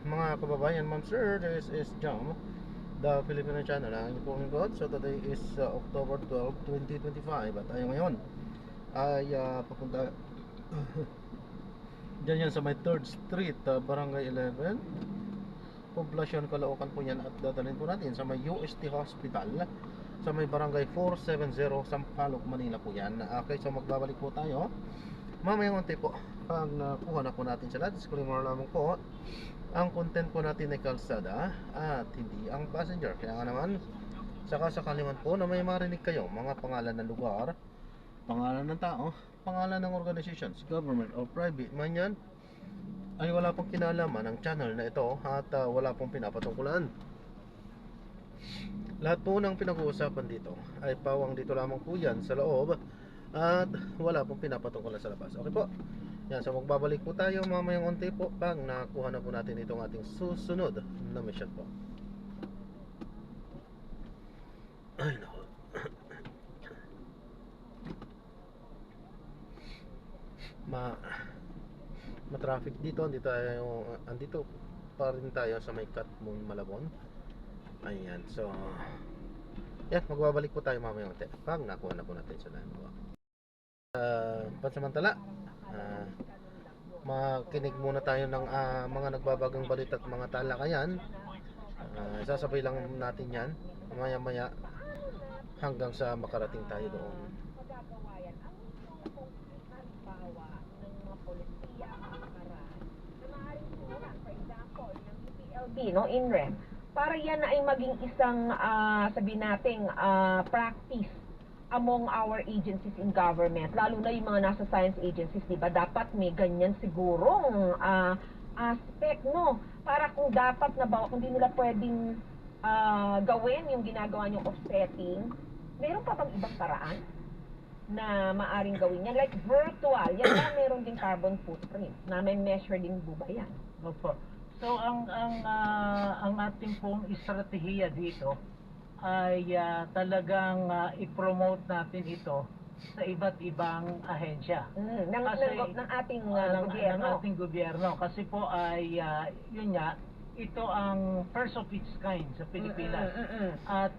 mga kababayan, ma'am sir, this is Jam, the Filipino channel. Ang inyong God. So today is October 12, 2025. At tayo ngayon ay papunta dyan yan sa may 3rd Street, Barangay 11, Poblacion, Caloocan po yan. At dadalhin po natin sa may UST Hospital sa may Barangay 470, Sampaloc, Manila po yan. Okay, so magbabalik po tayo mamayang unti po pag nakuha na po natin sila. Disclaimer lamang po, ang content po natin ay kalsada at hindi ang passenger. Kaya nga naman, sakasakali man po na may marinig kayo mga pangalan ng lugar, pangalan ng tao, pangalan ng organizations, government or private man yan, ay wala pong kinalaman ng channel na ito at wala pong pinapatungkulan. Lahat po ng pinag-uusapan dito ay pawang dito lamang po yan sa loob at wala pong pinapatungkulan sa labas. Okay po? Yan, so magbabalik po tayo mamayang unti po pag nakuha na po natin itong ating susunod na mission po. Ay nako. Ma-traffic dito, andito pa rin tayo sa may Katmon, Malabon. Ayan, so yan, magbabalik po tayo mamayang unti pag nakuha na po natin sila. Pansamantala, makinig muna tayo ng mga nagbabagang balita at mga talakayan. Sasabay lang natin yan maya maya hanggang sa makarating tayo doon. No, INREM, para yan ay maging isang sabihin nating practice among our agencies in government, lalo na yung mga nasa science agencies, di ba? Dapat may ganyan sigurong aspect, no? Para kung dapat na ba, kung di nila pwedeng gawin yung ginagawa niyong offsetting, meron pa bang ibang paraan na maaring gawin yan? Like virtual, yan ba meron din carbon footprint na may measure din po ba yan? Opo. So ang ating pong estratehiya dito ay talagang i-promote natin ito sa iba't ibang ahensya. Ng ating gobyerno. Ng ating gobyerno. Kasi po ay, yun nga, ito ang first of its kind sa Pilipinas. At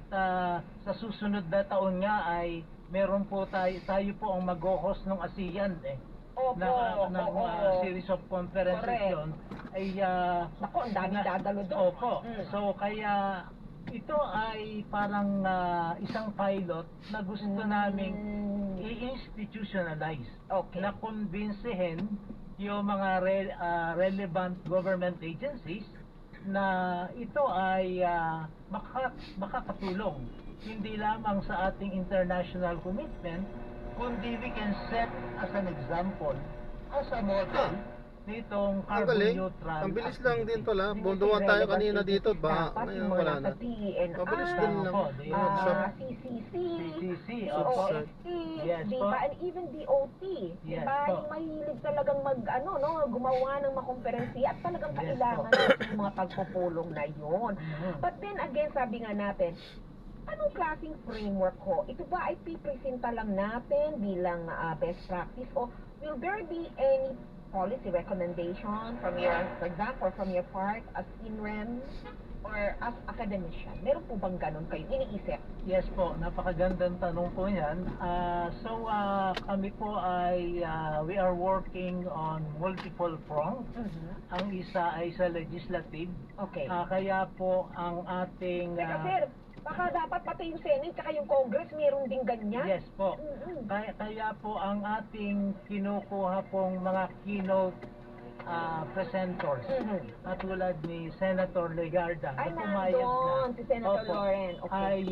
sa susunod na taon nga ay meron po tayo po ang mag-host ng ASEAN series of conferences yun. Ay, ako, ang daming dadalo doon. Opo. So kaya ito ay parang isang pilot na gusto naming i-institutionalize. Okay. Na kumbinsihin yung mga relevant government agencies na ito ay makakatulong hindi lamang sa ating international commitment, kundi we can set as an example, as a model nitong carbon neutral. Ang bilis lang din pala. Bondoan tayo kanina dito ba? Ngayon wala na. Mabilis din lang. CCC, OST, diba? And even DOT. Diba? Yung mahilig talagang gumawa ng makomperensiya at talagang kailangan yung mga pagpupulong na yun. But then again, sabi nga natin, anong klaseng framework ko? Ito ba ay pipresenta lang natin bilang best practice o will there be any policy recommendation from your, for example, from your part as INREM or as academician? Meron po bang ganun kayo iniisip? Yes po, napakagandang tanong po yan. Kami po ay we are working on multiple prongs. Ang isa ay sa legislative. Okay. Kaya po ang ating Sir, baka dapat pati yung Senate at yung Congress meron din ganyan. Yes po. Kaya po ang ating kinukuha pong mga keynote presenters tulad ni Senator Legarda Ay, na pumayag na si Senator Lauren. Okay. ay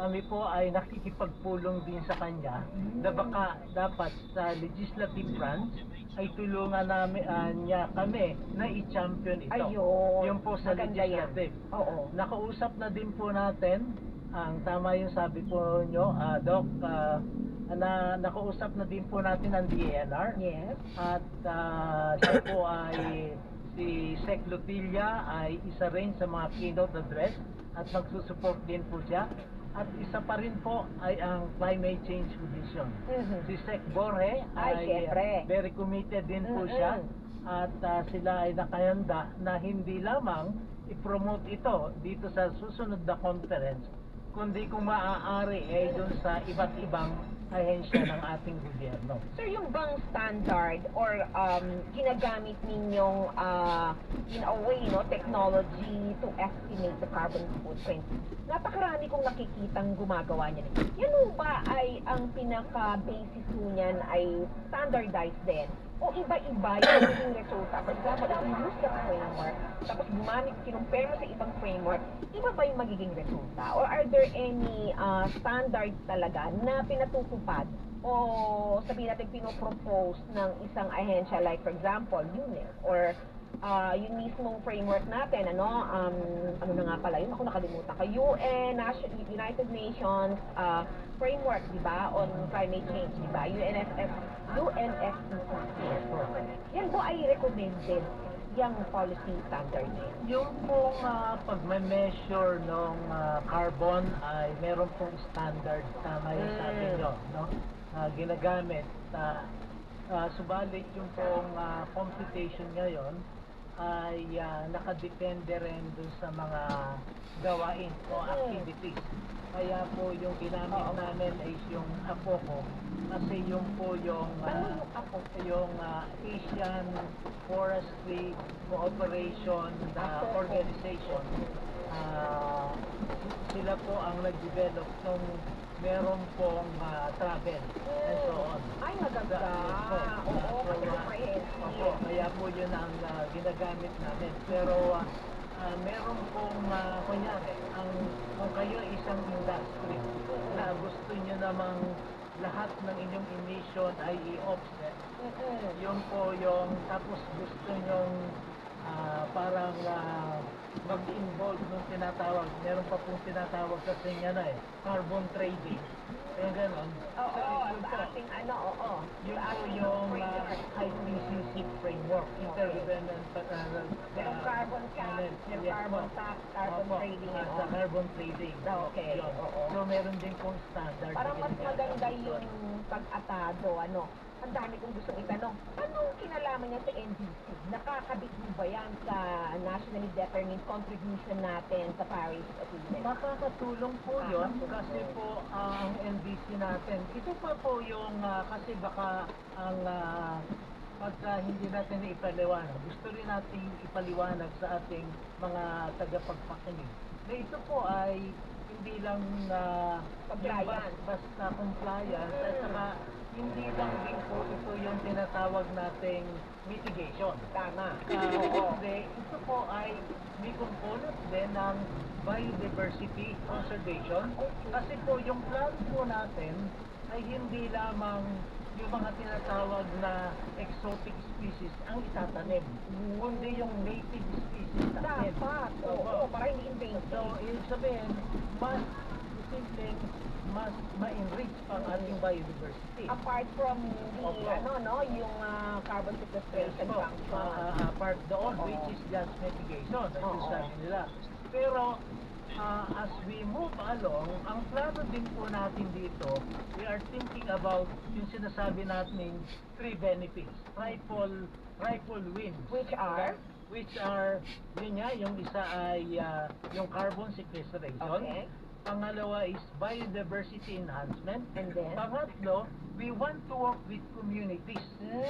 kami po ay nakikipagpulong din sa kanya na baka dapat sa legislative branch ay tulungan namin niya kami na i-champion ito. Ayun. Yung po sa legislative. Oo. Nakausap na din po natin ang tama yung sabi po nyo, Doc, na nakausap na din po natin ang DENR. Yes. At siya po ay si Sec Lutilla ay isa rin sa mga keynote address at magsusupport din po siya. At isa pa rin po ay ang Climate Change Commission. Si Sec Borge ay very committed din po siya at sila ay nakahanda na hindi lamang i-promote ito dito sa susunod na conference, kundi kung maaari ay doon sa iba't ibang ahensya ng ating gobyerno. Sir, yung bang standard or ginagamit ninyong in a way, no, technology to estimate the carbon footprint? Napakarami kong nakikitang gumagawa niyan. Yan ho ba ay ang pinaka-basis ho niyan ay standardized din? O iba-iba yung magiging resulta? For example, if you use that framework, tapos gumamit, kinumpare mo sa ibang framework, iba ba yung magiging resulta? Or are there any standards talaga na pinatutupad o sabihin natin pinopropose ng isang ahensya like for example, UNEP or yung mismong framework natin, ano na nga pala yun, ako nakalimutan ka, United Nations framework, di ba, on climate change, di ba, UNFCCC. Yan po ay recommended yung policy standard niya. Yung pong pagme-measure ng carbon ay meron pong standard, tama yung sabi nyo, no? Ginagamit. Subalit yung pong computation ngayon ay nakadepende rin dun sa mga gawain o activities. Kaya po yung ginamit namin is yung APOCO kasi yung po yung Asian Forestry Cooperation Organization. Sila po ang nag-develop nung meron pong travel and so on. Ay, maganda. Oo, kasi comprehensive. Kaya po yun ang ginagamit namin. Pero meron pong, kunyari, kung kayo isang industry na gusto nyo namang lahat ng inyong emission ay i-offset, yun po yung, tapos gusto nyong parang mag-involve nung tinatawag, meron pa pong tinatawag kasi carbon trading. Kaya ganon. Yun po yung IPCC framework, Interdependent yung carbon cap, yung carbon tax, carbon trading. Sa carbon trading. Okay, Yun. oo. So meron din pong standard. Parang mas maganda yung pag-atado, Ang dami kong gustong itanong. Anong kinalaman niya sa NDC? Nakakabit mo ba yan sa nationally determined contribution natin sa Paris Agreement? Makakatulong po yun kasi po ang NDC natin. Ito pa po yung kasi baka ang pagka hindi natin ipaliwanag, gusto rin natin ipaliwanag sa ating mga tagapagpakinig. Na ito po ay hindi lang basta compliance at saka hindi lang din po ito yung tinatawag nating mitigation. Tama. Ito po ay may component din ng biodiversity conservation kasi po yung plano po natin ay hindi lamang yung mga tinatawag na exotic species ang itatanim, kundi yung native species natin. Dapat. Para hindi invasive. So, ibig sabihin, mas ma-enrich ang ating biodiversity. Apart from the, yung carbon sequestration function. Apart doon, which is just mitigation, as yung sabi nila. Pero, as we move along, ang plano din po natin dito, we are thinking about yung sinasabi natin 3 benefits. Triple wins. Which are? Which are, yun nga, yung isa ay yung carbon sequestration. Okay. Pangalawa is biodiversity enhancement. And then? Pangatlo, we want to work with communities.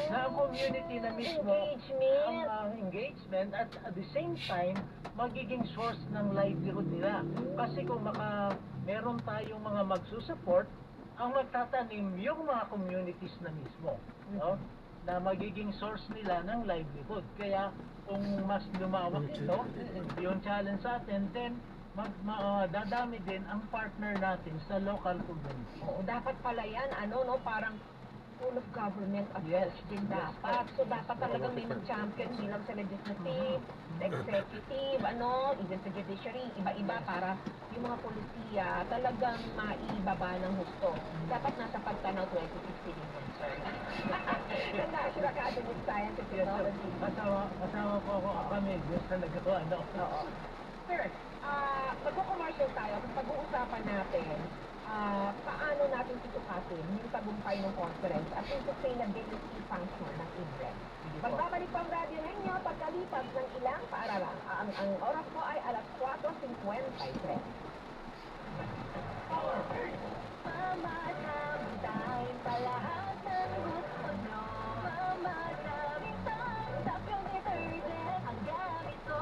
Na ang community na mismo Engagement. ang engagement at the same time, magiging source ng livelihood nila. Kasi kung meron tayong mga magsusupport, ang magtatanim yung mga communities na mismo. No? Na magiging source nila ng livelihood. Kaya kung mas lumawak ito, yung challenge sa atin, then dadami din ang partner natin sa local community. Oo, dapat pala yan, parang full of government approach din dapat. So dapat talagang may mag-champion bilang sa legislative, sa executive, even sa judiciary, iba-iba para yung mga polisiya talagang maibaba ng husto. Dapat nasa pagtanaw 2060 din yun, sir. National Academy of Science and Technology. Kasama po kami doon sa nagawa. Oo. Sir, magko-commercial tayo. Kung pag-uusapan natin, paano natin tutukasin yung tagumpay ng conference at yung sustainability function ng INREM. Magbabalik pa ang radyo ninyo pagkalipas ng ilang paaralan. Ang oras po ay alas 4:53. Mamadamdamin pa lahat ng gusto nyo. Mamadaming tapyong detergent ang gamit ko.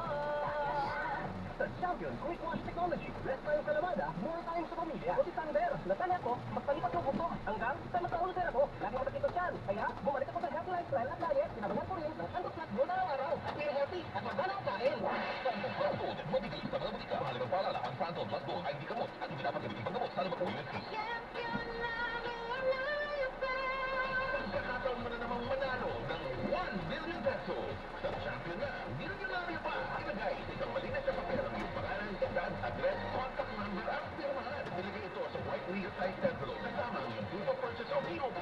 Sa Champion Quick Wash Technology, less time sa lamada, more time sa pamilya. O si Sander, natala ko, magpalipat ng gusto hanggang sa mataulitin ako. Lagi ko nakikita dyan. Kaya, bumalik ako sa healthy lifestyle at diet, sinabayan ko rin ng handok muna ang araw. At feel healthy at magdala ang kain. Mabilis sa mga butika, mahalagang paalala, ang Phantom Plus Go ay hindi gamot at hindi dapat gamitin panggamot sa lumang USP. Pagkakataon mo na namang manalo ng 1 billion pesos. Sa champion na, hindi na niyo pa. Ilagay sa isang malinis na papel ang iyong pangalan, edad, address, contact number at pirmahan. Ilagay ito sa white legal-sized envelope kasama ang iyong proof of purchase o POP.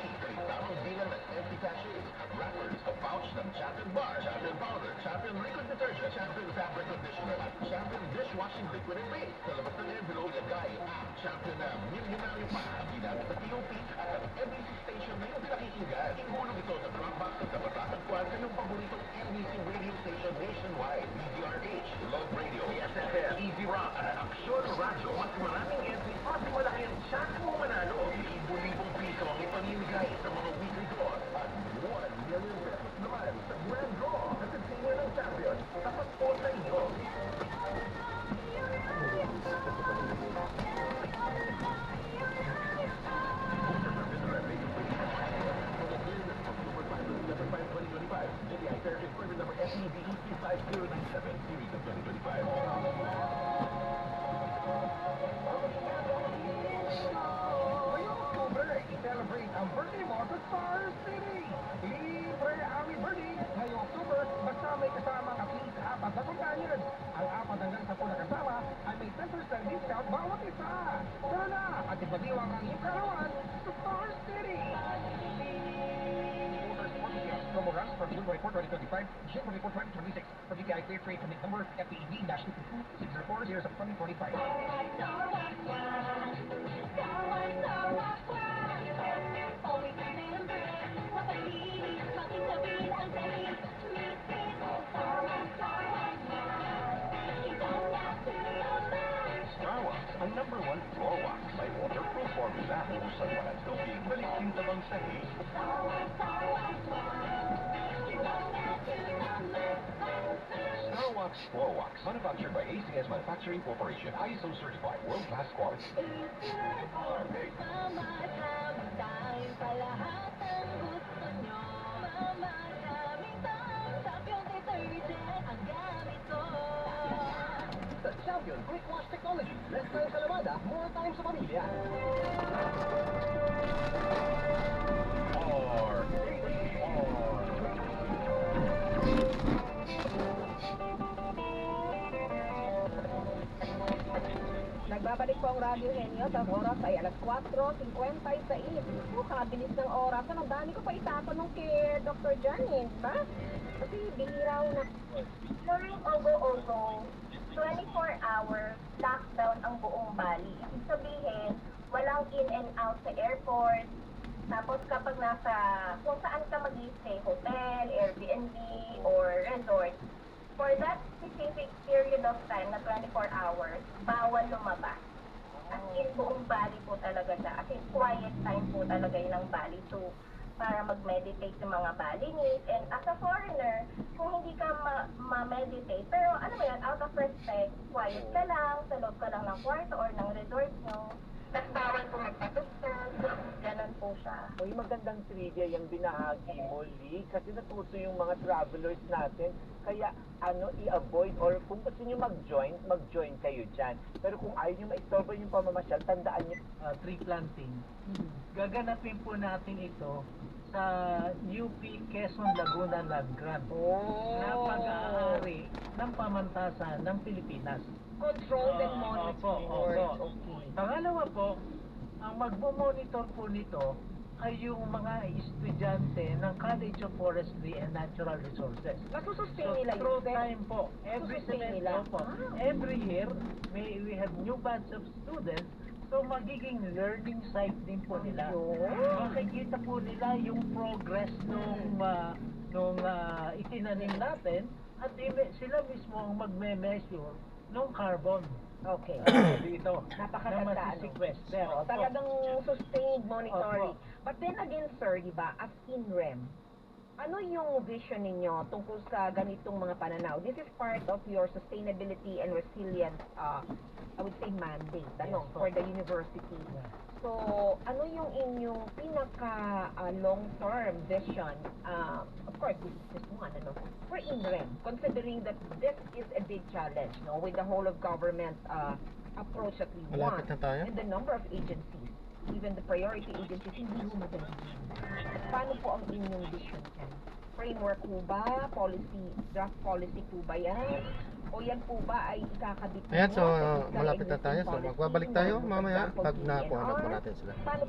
Tamang bilang ng empty sachets at wrappers o pouch ng Champion Bar, Champion Powder, Champion Liquid Detergent, Champion Fabric Conditioner at Champion Dishwashing Liquid and Base. Sa labas ng envelope, ilagay ang Champion na milyonaryo pa. Ang ginamit na POP at ang MBC station na iyong pinakikinggan. Ihulog ito sa drop box at sa batasang kwan sa iyong paboritong MBC radio station nationwide. DZRH, Love Radio, SFM, Easy Rock, at Aksyon Radio. Mas maraming entry, mas malaki ang chance mo manalo. Libo-libong piso ang ipamimigay sa mga weekly draws. At 1 million pesos naman sa grand draw. At sa senior ng champion, tapat po sa inyo. Number SEDEC 5097, series of 2025. Ngayong October, i-celebrate ang birthday mo sa Star City. Libre ang birthday. Ngayong October, basta may kasama at least 4 na companions. Ang 4 hanggang 10 na kasama ay may 10% discount bawat isa. Tara na at ipadiwang ang iyong karawan sa Star City. Promo runs from June 24, 2025, June 24, 2026. For DTI Clear Trade Commit Number FPED-222-604 of 2025. Starwax, ang number 1 floor wax. May waterproof formula. Ubusan mo ng tubig, balik yung tabang sahig. Starwax Floor Wax, manufactured by ACS Manufacturing Corporation, ISO certified, world-class quality. Mamadamdamin pa lahat ng gusto nyo. Mamadaming tapyong detergent ang gamit ko. Sa Champion Quick Wash Technology, less time sa lamada, more time sa pamilya. Nagbabalik po ang Radyo Henyo sa oras ay alas 4:56. Kabilis ng oras. Ang dami ko pa itapon nung kay Dr. Janine, ba? Kasi bihiraw na. During Ogo-Ogo, 24-hour lockdown ang buong Bali. Ibig sabihin, walang in and out sa airport. Tapos kapag kung saan ka mag-stay, hotel, Airbnb, or resort, for that specific period of time na 24 hours, bawal lumabas. As in, buong Bali po talaga siya. As in, quiet time po talaga yun ng Bali. So, para mag-meditate yung mga Balinese. And as a foreigner, kung hindi ka ma-meditate, pero ano mo yan, out of respect, quiet ka lang, sa loob ka lang ng kwarto or ng resort nyo. Tapos bawal po magpatugtog. Ganon po siya. Uy, magandang trivia yung binahagi mo, Lee, kasi natuto yung mga travelers natin. Kaya, i-avoid or kung gusto nyo mag-join kayo dyan. Pero kung ayaw nyo maistorbo yung pamamasyal, tandaan nyo, tree planting. Gaganapin po natin ito sa UP Quezon Laguna Land Grant na pag-aari ng pamantasan ng Pilipinas. Controlled and monitored. Opo. Okay. Pangalawa po, ang magmo-monitor po nito ay yung mga estudyante ng College of Forestry and Natural Resources. Nasusustain So, nila yun, through sir? time po, every Sustain semester nila? po, Ah. every year, we have new batch of students So magiging learning site din po nila. Yun. Makikita po nila yung progress nung itinanim natin at sila mismo ang magme-measure nung carbon Okay. dito na Napakaganda, ano? masisequester. Oo, talagang sustained monitoring. Opo. But then again, sir, di ba, as INREM, ano yung vision ninyo tungkol sa ganitong mga pananaw? This is part of your sustainability and resilience, I would say, mandate, ano, Yes, po. for the university. Yeah. So, ano yung inyong pinaka long-term vision? Of course, this is just one, ano, for INREM, considering that this is a big challenge, no, with the whole of government approach that we want, Malapit na tayo. and the number of agencies, even the priority agencies, hindi mo madali. Paano po ang inyong vision yan? Framework po ba? Policy, draft policy po ba yan? O yan po ba ay ikakabit mo Ayan, so sa fiscal malapit na and tayo. So policy magbabalik na, tayo for mamaya example, pag nakuha na po DNR? natin sila. Paano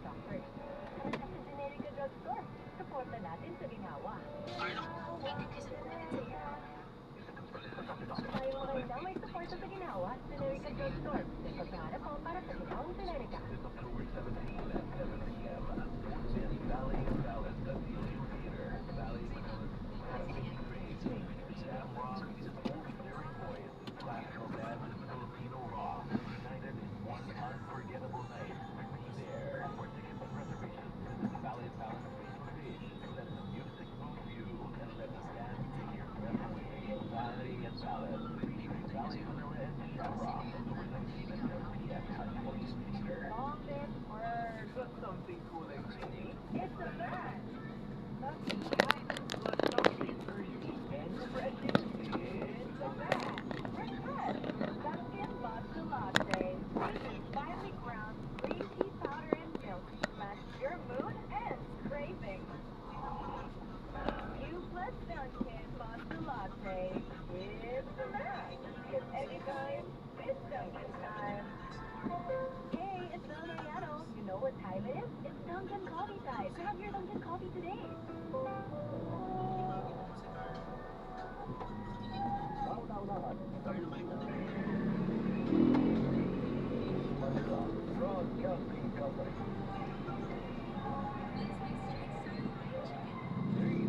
shoppers. Tara na sa Generica Drugstore. Suporta natin sa ginawa. Tayo maganda may suporta sa ginawa. Generica Drugstore. Nagpagkahanap po para sa ginawang Generica. Something cool like singing. It's the best! Dunkin' Matcha Latte. Finely ground green tea powder and milk. Match your mood and craving. You plus Dunkin' Matcha Latte. It's the best. It's anytime, it's Dunkin' time. Hey, it's Mel Mariano. You know what time it is? It's Dunkin' Coffee time. Grab your Dunkin' Coffee today. Broadcasting Company. 3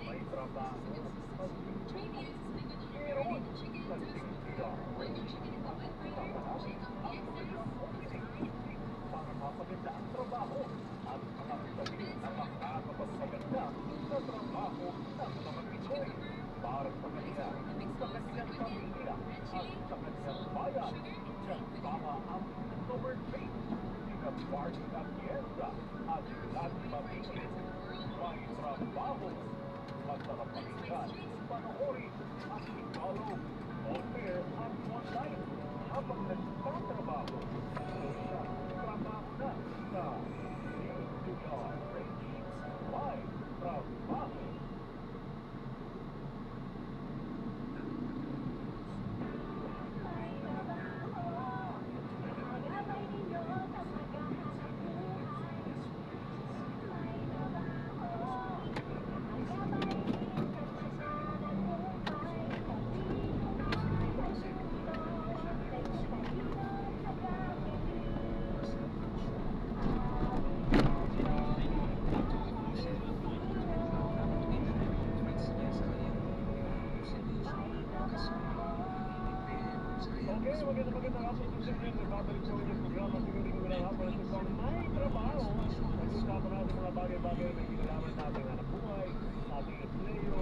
May trabaho. Meron. Para mapaganda ang trabaho at mga sabi na makakapagpaganda sa trabaho ng mga Pinoy para sa kanila, sa kanilang pamilya at sa kanilang bayan. Kasama ang October 3, sina Barney Atienza at Lani Mabini. May trabaho. Masarap pakinggan, panoorin at i-follow on-air at online habang nagtatrabaho. Sa trabaho na sa DWRH. May trabaho. Magandang hapon po sa inyo. Nagbabalik po yung programa. Siguro hapon ito pang may trabaho. Nag-usapan natin mga bagay-bagay na kinalaman natin ang buhay, ating empleo,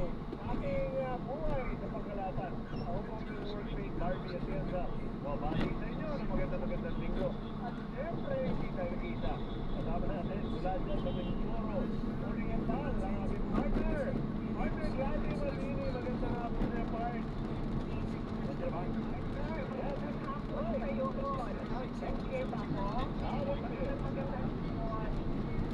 ating buhay sa pagkalatan. Ako po ang workmate Barbie Atienza. Mabati sa inyo ng magandang linggo. At siyempre, hindi tayo kita. Kasama natin mula dyan sa Mindoro. Oriental, ang ating partner. Partner Gladys Malini. Magandang hapon niya, part.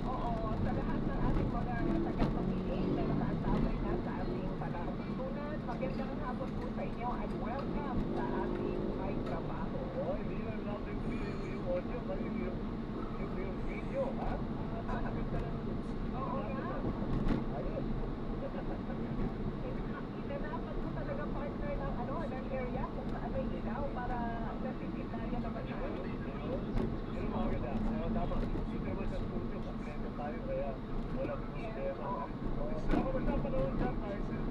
Oo, sa lahat ng ating mga tagapamilya na nakaasabay na sa ating pagkakatunan, magandang hapon po sa inyo at welcome sa ating may trabaho. Hindi lang natin yung audio, bali yung video, ha? Oo nga. Ayun. Inanapan ko talaga partner ng area kung saan may ilaw para nasisindahan naman natin. Yun ang maganda. Tama. Dito naman sa studio, kaklento tayo, kaya walang problema. Ako magpapanood dyan, partner.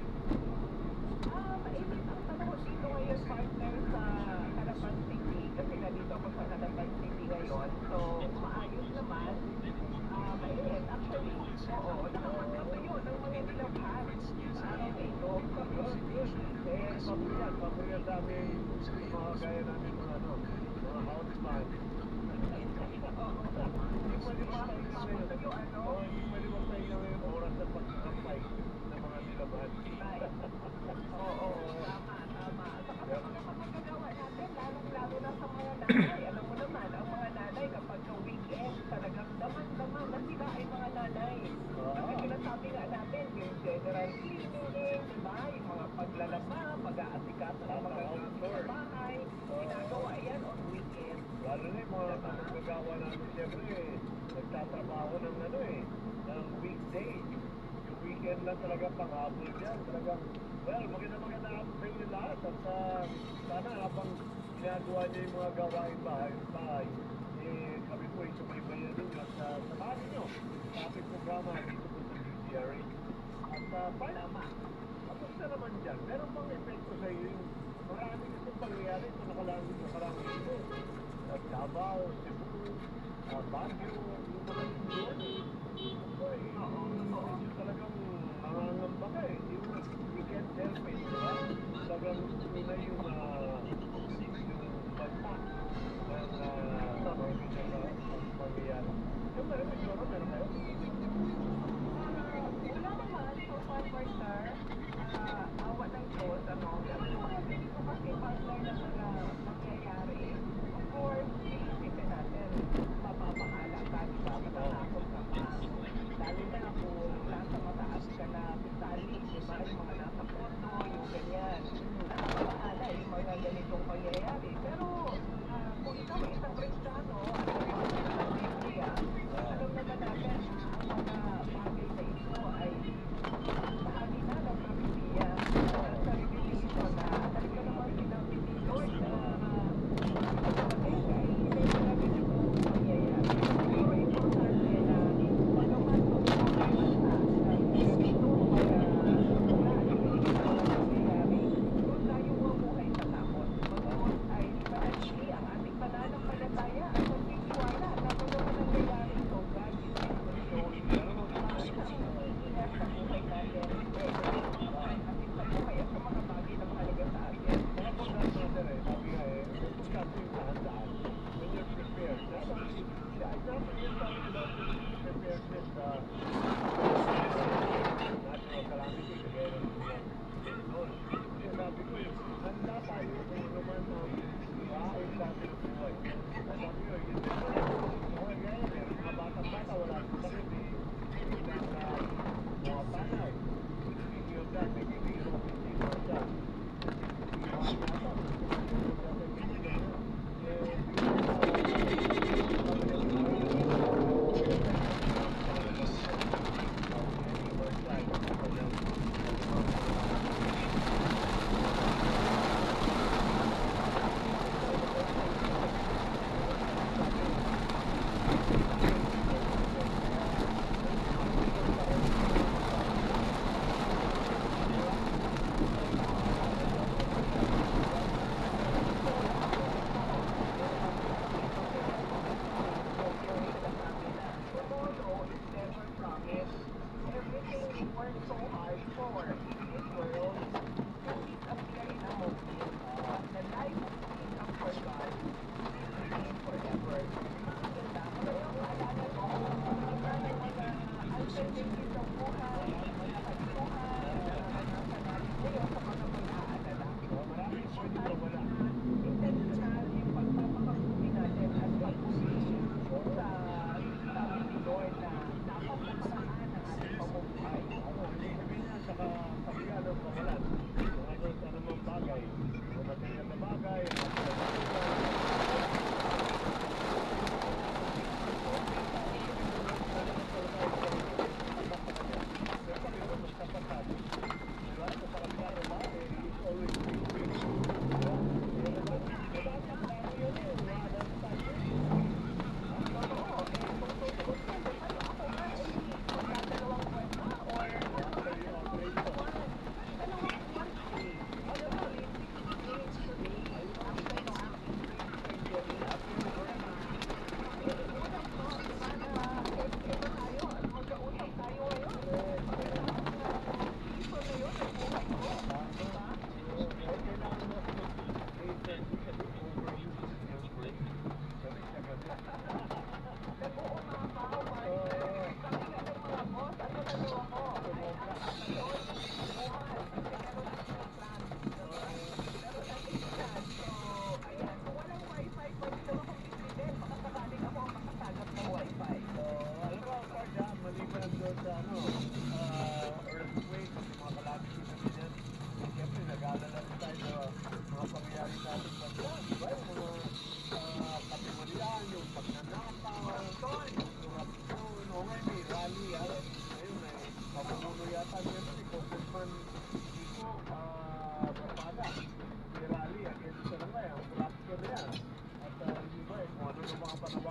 Mainit ang panahon dito ngayon, partner, sa Calapan City. Kasi nandito ako sa Calapan City ngayon. So, maayos naman. Mainit. Actually, oo, nakakatayo ng mga nilabhan sa araw na ito. Eh, papuyat sa amin, mga gaya namin mga houseman. Hindi pwede magpahinga ngayon oras ng pagkakampay ng mga nilabhan. Oo, tama. Sa kapag mga magagawa natin, lalo nanay. Alam mo naman, ang mga nanay kapag ka weekend, talagang daman-daman na sila ay mga nanay. Kasi sinasabi nga natin, yung general cleaning, di ba? Yung mga paglalaba, pag-aasikaso ng mga gamit sa bahay, ginagawa yan on weekend. Lalo na yung mga nagagawa namin siyempre, nagtatrabaho ng ng weekday. Yung weekend lang talaga pang-hapon dyan. Talagang, well, maganda hapon sa inyo lahat. At sana habang ginagawa niyo yung mga gawain bahay, kami po ay sumaybayan ninyo at samahan ninyo sa ating programa dito po sa GCRA. At paano, kamusta naman dyan? Meron bang epekto sa iyo yung marami kasi pangyayari sa nakarang ito? At Davao, Cebu, Baguio, yung mga yun. Medyo talagang mangangamba ka eh. You can't help it, di ba? Talagang una yung banta ng pangyayari. Yung meron siguro, meron kayo? Wala naman, so far, partner, awa ng Diyos, ano, pero yung mga ganito kasi partner na mga mangyayari, of course, iisipin natin, mapapahala ka, di ba, matatakot ka pa, lalo na kung nasa mataas ka na pisali, di ba, yung mga nasa kondo, yung ganyan, nakakapahala yung mga ganitong pangyayari, pero kung ikaw ay isang Kristiyano, alam naman natin, ang mga bagay na ito ay bahagi na ng pamilya sa revelation na talaga naman sinabi ni Lord na kapatid ay may mga ganitong pangyayari. Pero importante na pagaman magpapay basta ng ganito para wala yung nangyayari. Huwag tayong mamuhay sa takot. Magkaroon ay panatili ang ating pananampalataya at pagtitiwala na kung ano nangyayari ito, God is in control. Ingat sa buhay natin. Ating sa buhay at sa mga bagay na mahalaga sa atin. Mga podcast natin sabi nga importante yung dahan-dahan. When you're prepared. Example yun sa akin about preparedness sa natural calamity, kagaya ng noon. Kasi sabi ko handa tayo kung ano man ang maayon sa ating buhay. Sabi ko, yun din pala. Buhay ngayon, mga batang-bata, wala sa sakit biglang mga panay. Speaking of that, nagiging hindi mo siya.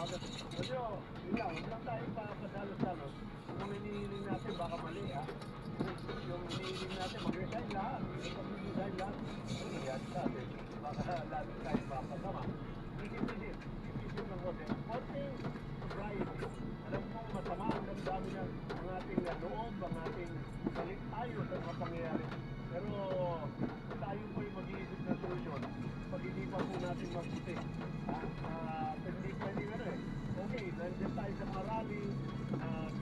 bakit? Medyo, yun lang, huwag lang tayo papadalo-dalo. Kung hinihiling natin, baka mali, ha? Yung hinihiling natin, mag-resign lahat. Yung mag-resign lahat, ano nangyari sa atin? Baka lalo tayo mapasama. Isip-isip lang ko, konting sobriety. Alam ko, masama ang damdamin ng ating loob, ang ating balik tayo sa mga pangyayari. Pero tayo po yung mag-iisip ng solusyon. Pag hindi pa po natin mabuti. Hindi pwede nga eh. Okay, nandiyan tayo sa mga rally,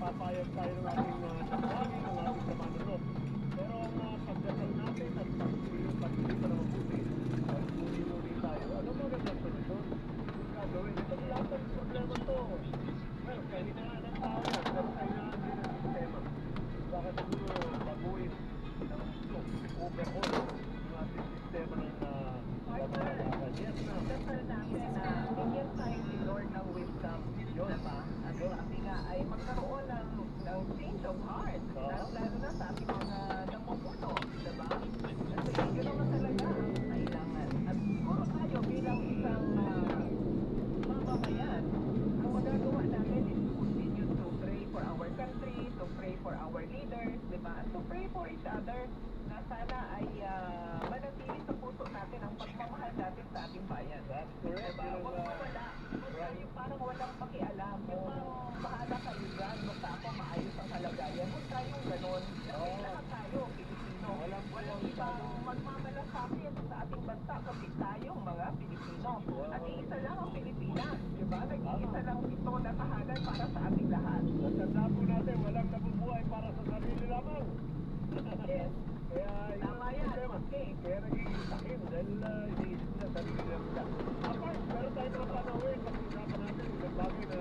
papayag tayo ng ating damdamin, ng ating samanunod. Pero ang pagdasal natin at pag-hindi pa na mabuti, muli-muli tayo. Ano magandang solusyon? Gagawin. Ito lahat ng problema to. Well, kahinaan ng tao yan, pero kahinaan din ang sistema. Baka siguro baguhin ng gusto, overhaul yung ating sistema ng pamahalakan. Yes, ma'am. Dasal namin na bigyan tayo ni Lord ng wisdom, diba? At sabi nga ay magkaroon ng change of heart. Lalo na sa ating mga namumuno, diba? Kasi yun naman talaga ang kailangan. At siguro tayo bilang isang mamamayan, ang magagawa natin is to continue to pray for our country, to pray for our leaders, diba? At to pray for each other na sana ay manatili sa puso natin ang pagmamahal natin sa ating bayan. That's correct. Diba? Huwag mawala. Huwag tayo parang walang pakialam. Yung parang bahala kayo dyan, basta ako maayos ang kalagayan. Huwag tayong ganon. Kasi lahat tayo, Pilipino. Walang ibang magmamalasakit sa ating bansa kasi tayong mga Pilipino. At iisa lang ang Pilipinas. Diba? Nag-iisa lang ito na tahanan para sa ating lahat. Natanda po natin, walang nabubuhay para sa sarili lamang. Yes. Kaya yun Tama ang yan. problema. Okay. Kaya nagiging sakin dahil iniisip na sarili lang nila. Apart, meron tayo mga panawin, pag-usapan natin isang bagay na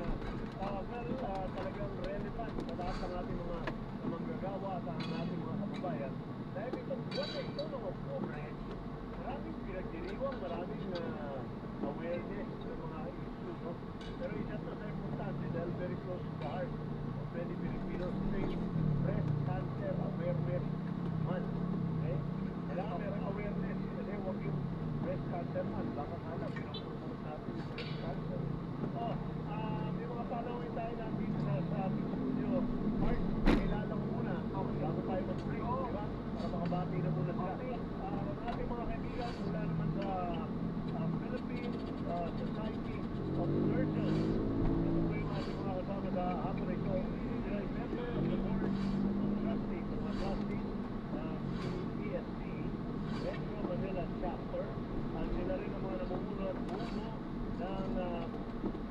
talagang relevant sa lahat ng ating mga manggagawa at ang ating mga kababayan. Dahil itong buwan na ito ng Oktubre, maraming pinagdiriwang, maraming awareness ng mga issues. No? Pero isa to sa importante dahil very close to the heart of many Filipinos today, breast cancer awareness month. Okay? Kailangan merong awareness kasi huwag yung breast cancer month. Baka kala, pinopromote natin yung breast cancer. May mga panawin tayo nandito sa ating studio. Mark, kilala ko muna. Bago tayo mag-break, di ba? Para makabati na muna sila. Ang ating mga kaibigan mula naman sa Philippine Society of Surgeons. Ito po yung ating mga kasama sa hapon na ito. Sila ay member of the board of trustees, ng mga trustees ng PSC, Metro Manila Chapter. At sila rin ang mga namumuno at bumo ng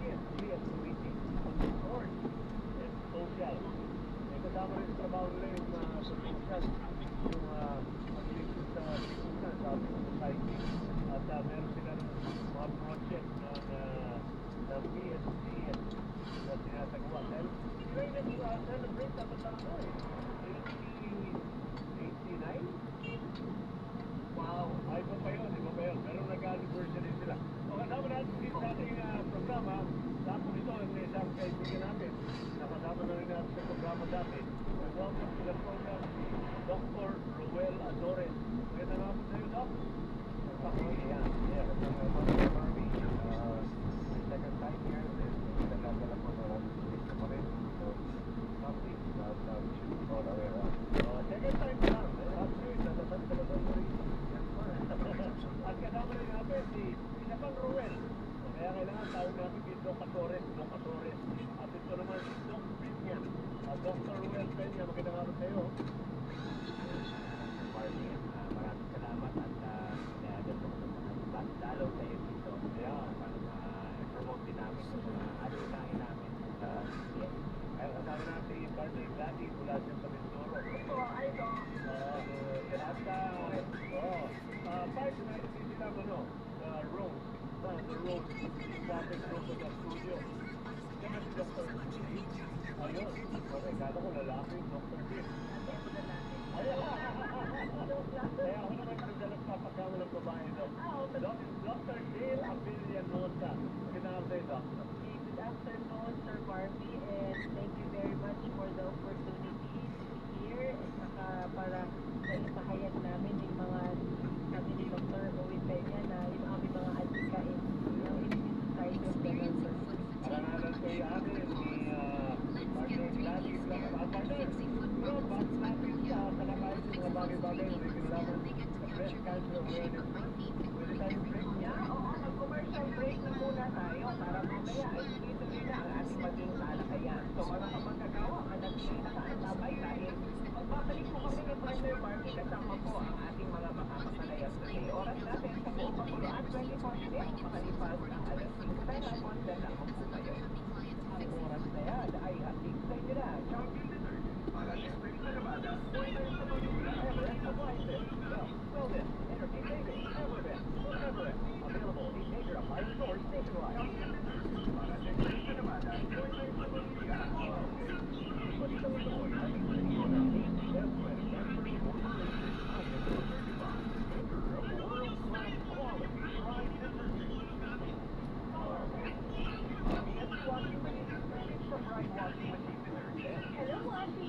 PSCS Committee on Sport and Social. May kasama rin sa trabaho nila yung social, yung mag-lingkod sa sikunan sa ating society. At meron sila ng mga project ng PSCS na sinasagawa. Dahil sila yung nag-celebrate dapat lang ito eh. 89? Wow! Iba pa yun. Pero nag-anniversary sila. O kasama natin dito sa ating programa, tapos ito ang isang kaibigan natin. Nakasama na rin natin sa programa dati. Welcome to the program, Dr. Ruel Adores. Maganda naman po sa'yo, Doc. Yeah, kasama Mami Marvin. Second time here, nagkakala po na gusto mo rin. So, something that we should be all aware of. Second time na. Actually, nalasan ka na sa rin. At kasama rin natin si isa pang Ruel. Kaya kailangan tawag natin si Doc Adores. At ito naman si Doc Peña. Dr. Ruel Peña, magandang araw sa'yo. Marvin, maraming salamat at pinayagad mo sa mga dalaw kayo dito. Para ma-promote din namin sa mga advertising namin. Yes. Kaya kasama natin si Barney Gatti mula dyan sa Mindoro. Ito, ay ito. At part na rin sila the road. The road. Traffic road sa studio. Kaya si Dr. G. Ayun. Okay, kala ko lalaki yung Dr. G. Kaya ako naman nagdalas papagkama ng babae, Doc. Dr. Dale Abilianosa. Magandang sa'yo, Doctor. Good afternoon, Sir Barbie, and thank you very much for the opportunity to be here at saka para sa ipahayag namin yung mga sabi ni Dr. Owen Peña na yung aming mga adhikain ng Philippine Society of Dental Surgeons. Para bagay-bagay na may kinalaman sa Breast Cancer Awareness Month. Pwede tayong break. Oo, mag-commercial break na muna tayo para mamaya ay tuloy na ang ating maging talakayan. So mga kamagagawa, manatili nakaantabay dahil magbabalik po kami ni Partner Marky kasama po ang ating mga makakapanayam today. Oras natin sa buong pakuluan, 24 minutes, makalipas ang alas 5 na hapon, dalang po kayo. Ang oras na yan ay hatid sa inyo na. Champion Dinner, para siyempre sa Nevada, Everest Appliances, Wellness, Energy Saving, Everest, available in major appliance stores nationwide. Para siyempre sa Nevada, Hello, Wati.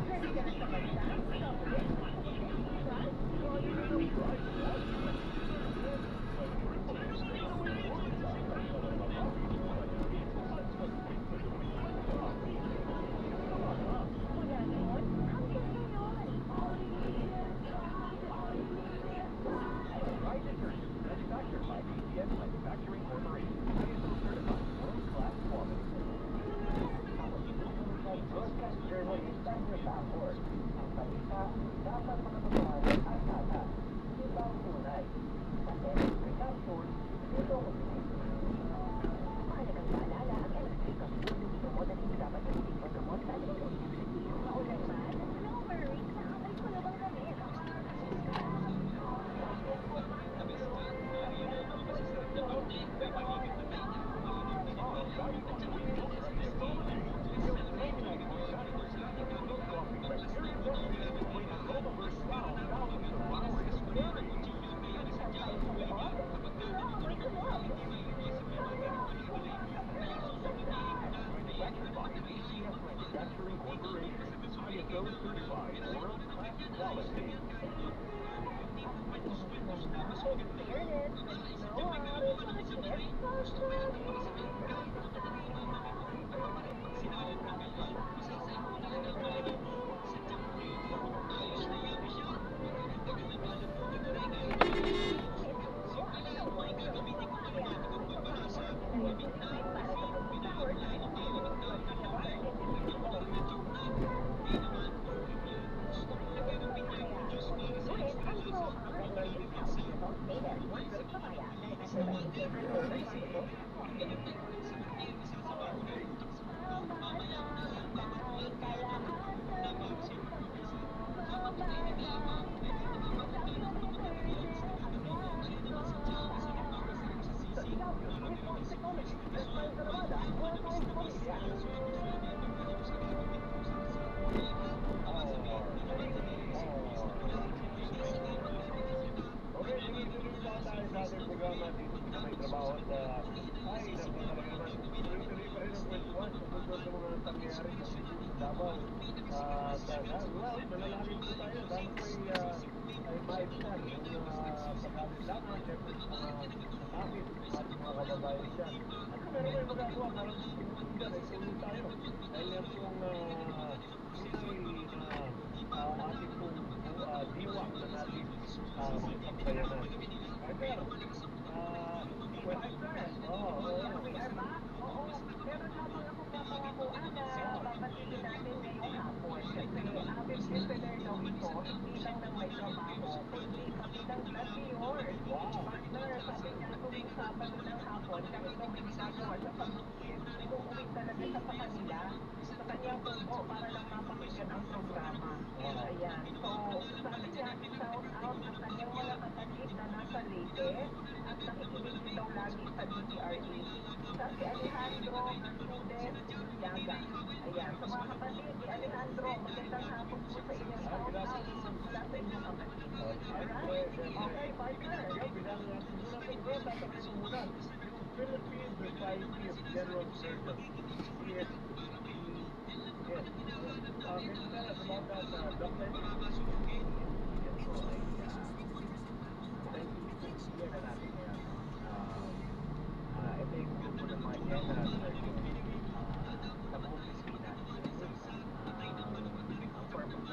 Ready ka na sa bansa? Mula noon, hanggang ngayon. Right detergent, manufactured by BTS Manufacturing Corporation. ISO certified world-class quality. Broadcast journalist ang report. Ang balita dapat makapagpahalan at tata. Iba ang tunay. Kasi recapture, ito ko. Mahalagang paalala ang electric ang hindi gamot at hindi dapat yung hindi gamot sa electronic. Maulan man, no worries, nakakay ko na bang gamit? Manufacturing Corporation. ISO certified world-class quality. Okay, tuloy-tuloy lang tayo sa ating programa dito sa may trabaho at ay, naku talaga naman. Tuloy-tuloy pa rin ang kwentuhan tungkol sa mga pangyayari sa Cebu, Davao. Well, nalalangin po tayo dahil po ay maibsan ang pagkakilangan, siyempre sa mga nakakit at mga kababayan dyan. At kung meron kayo magagawa, parang sumunod dyan, ay sumunod tayo. Dahil yan pong tunay na ating pong diwang na natin pagbayanan. Carter, Meron lamang akong papangakuan na babatigin natin ngayong hapon. Kasi amin listener daw ito, hindi lang nang may trabaho, kundi kabilang blood viewers. Partner, sabi niya, tuwing Sabado ng hapon, kahit daw may ginagawa sa pamukid, umuwi talaga siya sa kanila, sa kanyang tubo, para lang mapakinggan ang programa. Ayan. So, sabi niya, shout out ang kanyang mga kapatid na nasa Leyte at nakikinig din daw lagi sa DTRE. Sa si Alejandro Mercedes Yaga. Ayan. Sa mga kapatid ni Alejandro, magandang hapon po sa inyo. Shout out mula sa inyong kapatid. Alright? Okay, partner. bilang siguro natin bro, tatakin mo muna. Yung Philippine Society of General Surgeons, CSGS. Can you tell us about that, Doctor? Yes po, ay year na natin ngayon. Ito yung grupo ng mga general surgeons sa buong Pilipinas. Ang purpose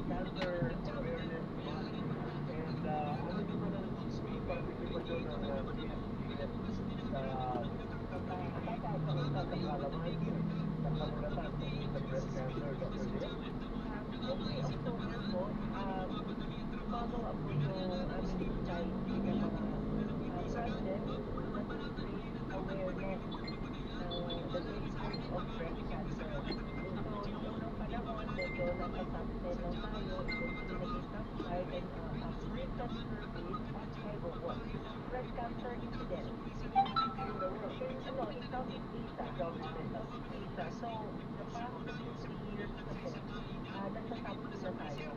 Cancer Awareness Month. And ano naman ang participation ng PSPS sa kaalaman sa pamulatan sa breast cancer, Dr. Leo? Every October po, follow up po yung aming society ng mga project na to raise awareness ng the dangers of breast cancer. So, yung unang panahon, medyo nasa top 10 lang tayo. Eventually, naging top 5 and a recent survey, top 5 of what? Breast cancer incidence. In Southeast Asia. So, the past 2-3 years kasi, nasa top 2 na tayo.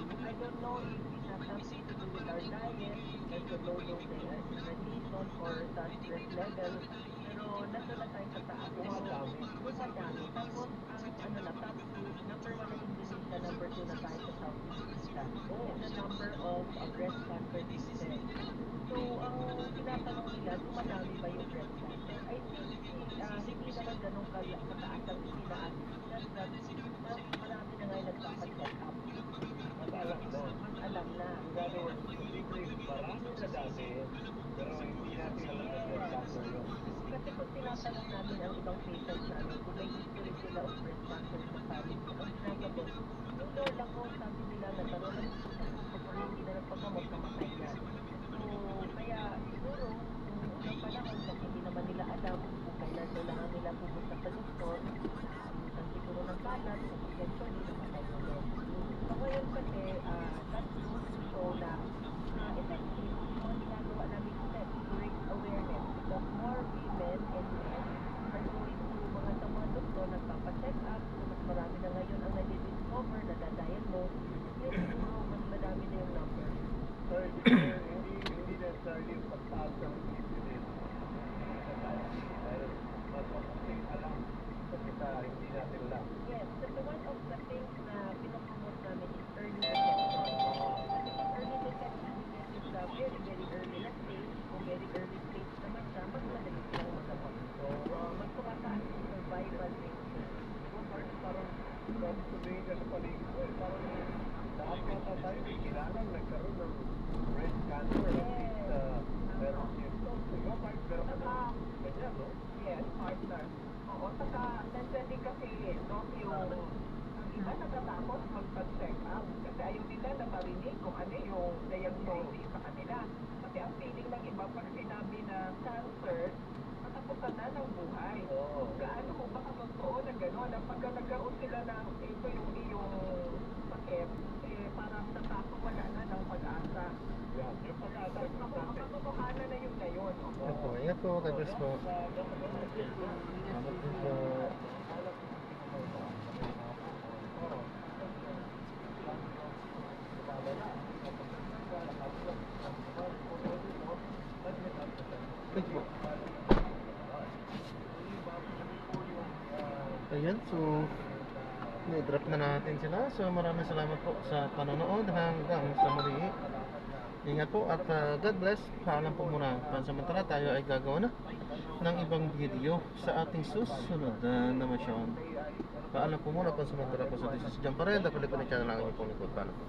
I don't know if it has something to do with our diet, like the low dose radiation or the stress level, pero nasa na tayo sa taas. Dumadami. Tapos, ang top 2, number 1 na Indonesia, number 2 na tayo sa Southeast Asia. In the number of breast cancer cases. So, ang tinatanong nila, dumadami ba yung breast cancer? I think, hindi naman ganun kataas ang itinaas. Just that, mas marami na nga yung nagpapacheck up. Mas alam na. In other words, posibleng marami na dati, pero hindi natin alam na breast cancer yun. Kasi kung tinatanong namin ang ibang patients namin, kung may history sila of breast cancer sa family, ang sinasagot, minor lang ko, sabi nila, nagkaroon ng pagkaroon nila ng pagkamot, namatay yan. So, kaya siguro, nung unang panahon, kasi hindi naman nila alam kung kailan kailangan nila pumunta sa doktor, naabutan siguro ng balat, so eventually, namatay ulit. So, ngayon kasi, that goes to show na effective yung ginagawa namin steps to raise awareness because more women and men are going to sa mga doktor, nagpapacheck up, so mas marami na ngayon ang nadi-discover, nadadiagnose, yun siguro mas madami na yung number. So, hindi necessarily yung pagtaas ng incidence sa society dahil mas mabuting alam kasi hindi natin alam. Yes, kasi one of the things na pinopromote namin is early detection. Kasi pag early detection, it is very, very early. Let's say, kung very early stage naman siya, mas madali silang magamot. So, mas tumataas yung survival rate. Parang sabihin ka sa paligid ko, parang lahat yata tayo may kilalang nagkaroon ng breast cancer at least meron symptoms. Ikaw, Mike, meron ka na ganyan, no? Yes, partner. Oo, saka nandiyan din kasi yung iba natatakot magpa-check up kasi ayaw nila na marinig kung ano yung diagnosis sa kanila. Kasi ang feeling ng iba pag sinabi na cancer, katapusan na ng buhay. Gaano kung baka totoo na gano'n, na pagka nagkaroon sila ng ito yung iyong sakit, parang natakot wala na ng pag-asa. Yan, yung pag-asa Ang katotohanan na yung ngayon. Ingat po, God bless po. Salamat din po. Thank you po. Ayan, so i-drop na natin sila. So maraming salamat po sa panonood hanggang sa muli. Ingat po at God bless. Paalam po muna. Pansamantala tayo ay gagawa na ng ibang video sa ating susunod na namasyon. Paalam po muna pansamantala po sa This is John Pareda. Pelikula channel lang ang inyong pong likod. Paalam po.